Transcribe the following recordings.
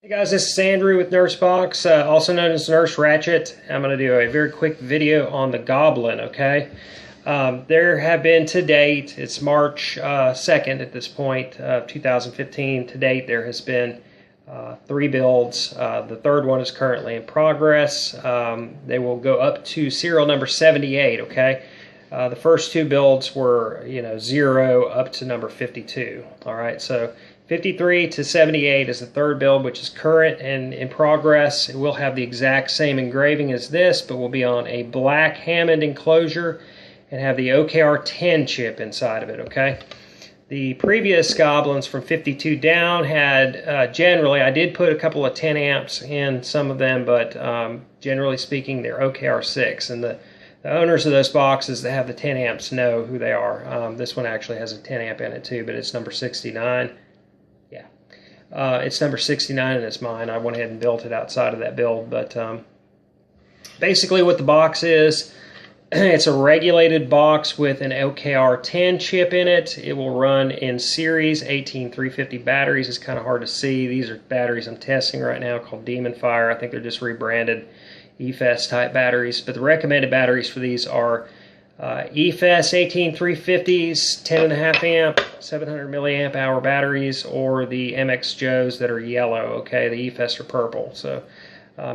Hey guys, this is Andrew with Nurzbox, also known as Nurse Ratchet. I'm going to do a very quick video on the Goblin, okay? There have been to date, it's March 2nd at this point, 2015. To date, there has been 3 builds. The third one is currently in progress. They will go up to serial number 78, okay? The first 2 builds were, 0 up to number 52, all right? So 53 to 78 is the third build, which is current and in progress. It will have the exact same engraving as this, but will be on a black Hammond enclosure and have the OKR 10 chip inside of it, okay? The previous Goblins from 52 down had, generally, I did put a couple of 10 amps in some of them, but generally speaking, they're OKR 6. And the owners of those boxes that have the 10 amps know who they are. This one actually has a 10 amp in it too, but it's number 69. It's number 69 and it's mine. I went ahead and built it outside of that build, but basically what the box is, it's a regulated box with an OKR 10 chip in it. It will run in series 18350 batteries. It's kind of hard to see. These are batteries I'm testing right now called Demon Fire. I think they're just rebranded EFES type batteries, but the recommended batteries for these are EFES 18350s, 10.5 amp, 700 milliamp hour batteries, or the MX Joes that are yellow, okay? The EFES are purple. So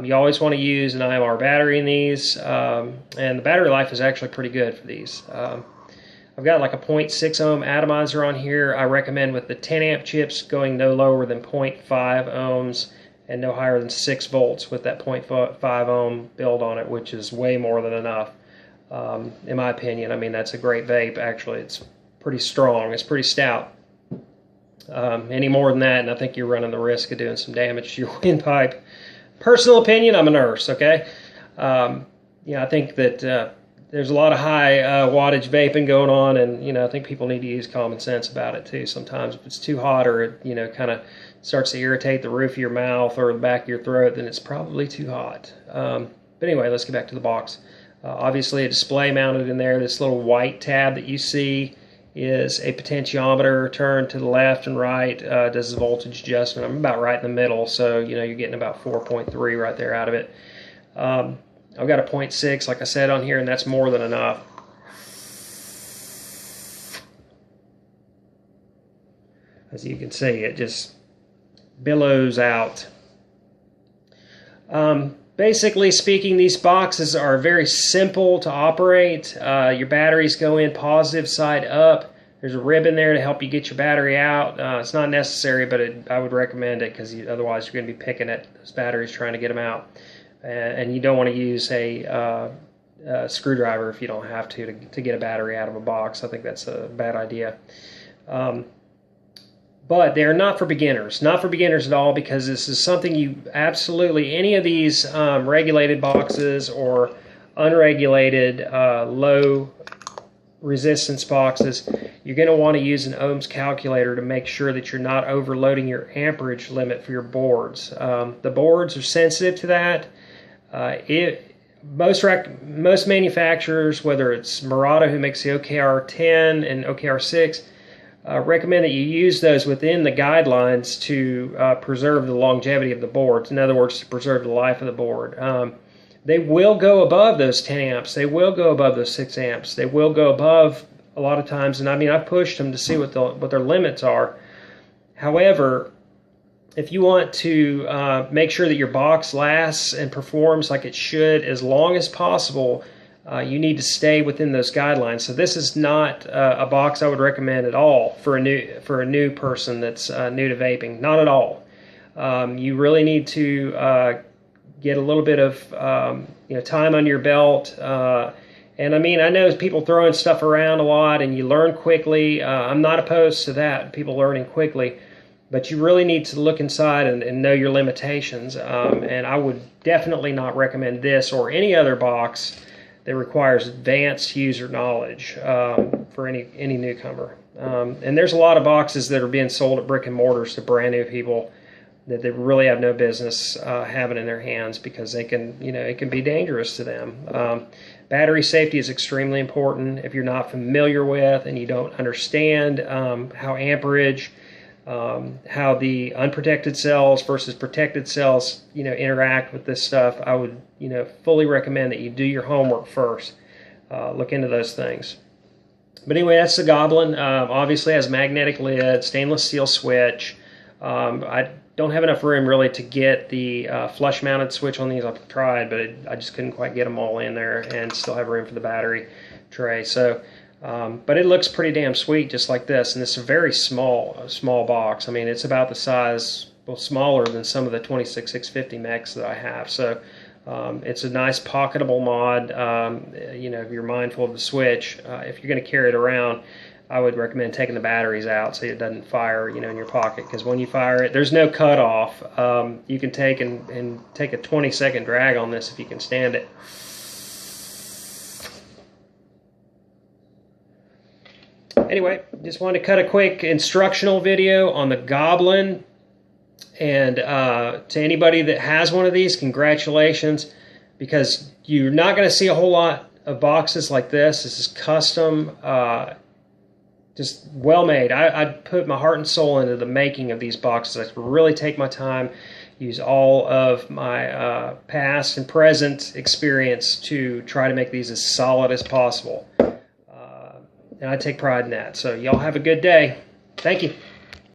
you always want to use an IMR battery in these, and the battery life is actually pretty good for these. I've got like a 0.6 ohm atomizer on here. I recommend with the 10 amp chips going no lower than 0.5 ohms and no higher than 6 volts with that 0.5 ohm build on it, which is way more than enough. In my opinion. I mean, that's a great vape. Actually, it's pretty strong. It's pretty stout. Any more than that, and I think you're running the risk of doing some damage to your windpipe. Personal opinion, I'm a nurse, okay? I think that there's a lot of high wattage vaping going on, and, I think people need to use common sense about it, too. Sometimes if it's too hot or it, kind of starts to irritate the roof of your mouth or the back of your throat, then it's probably too hot. But anyway, let's get back to the box. Obviously a display mounted in there. This little white tab that you see is a potentiometer turned to the left and right, does the voltage adjustment. I'm about right in the middle, so you're getting about 4.3 right there out of it. I've got a 0.6 like I said on here, and that's more than enough. As you can see, it just billows out. Basically speaking, these boxes are very simple to operate. Your batteries go in positive side up. There's a ribbon there to help you get your battery out. It's not necessary, but I would recommend it because otherwise you're going to be picking at those batteries trying to get them out. And you don't want to use a screwdriver if you don't have to get a battery out of a box. I think that's a bad idea. But they're not for beginners. Not for beginners at all, because this is something you absolutely, any of these regulated boxes or unregulated low resistance boxes, you're going to want to use an ohms calculator to make sure that you're not overloading your amperage limit for your boards. The boards are sensitive to that. Most manufacturers, whether it's Murata who makes the OKR 10 and OKR 6, recommend that you use those within the guidelines to preserve the longevity of the boards. In other words, to preserve the life of the board. They will go above those 10 amps. They will go above those 6 amps. They will go above a lot of times. And I mean, I've pushed them to see what their limits are. However, if you want to make sure that your box lasts and performs like it should as long as possible, you need to stay within those guidelines. So this is not a box I would recommend at all for a new person that's new to vaping. Not at all. You really need to get a little bit of time under your belt. And I mean, I know people throwing stuff around a lot, and you learn quickly. I'm not opposed to that, people learning quickly. But you really need to look inside and know your limitations. And I would definitely not recommend this or any other box that requires advanced user knowledge for any newcomer. And there's a lot of boxes that are being sold at brick and mortars to brand new people that they really have no business having in their hands, because they can, it can be dangerous to them. Battery safety is extremely important. If you're not familiar with and you don't understand how amperage how the unprotected cells versus protected cells, interact with this stuff. I would, fully recommend that you do your homework first. Look into those things. But anyway, that's the Goblin. Obviously has magnetic lid, stainless steel switch. I don't have enough room really to get the flush mounted switch on these. I've tried, but I just couldn't quite get them all in there and still have room for the battery tray. So, but it looks pretty damn sweet just like this. And it's a very small box. I mean, it's about the size, well, smaller than some of the 26650 mechs that I have. So it's a nice pocketable mod. If you're mindful of the switch, if you're going to carry it around, I would recommend taking the batteries out so it doesn't fire, in your pocket. Because when you fire it, there's no cutoff. You can take and take a 20-second drag on this if you can stand it. Anyway, just wanted to cut a quick instructional video on the Goblin. And to anybody that has one of these, congratulations, because you're not going to see a whole lot of boxes like this. This is custom, just well made. I put my heart and soul into the making of these boxes. I really take my time, use all of my past and present experience to try to make these as solid as possible. And I take pride in that. So y'all have a good day. Thank you.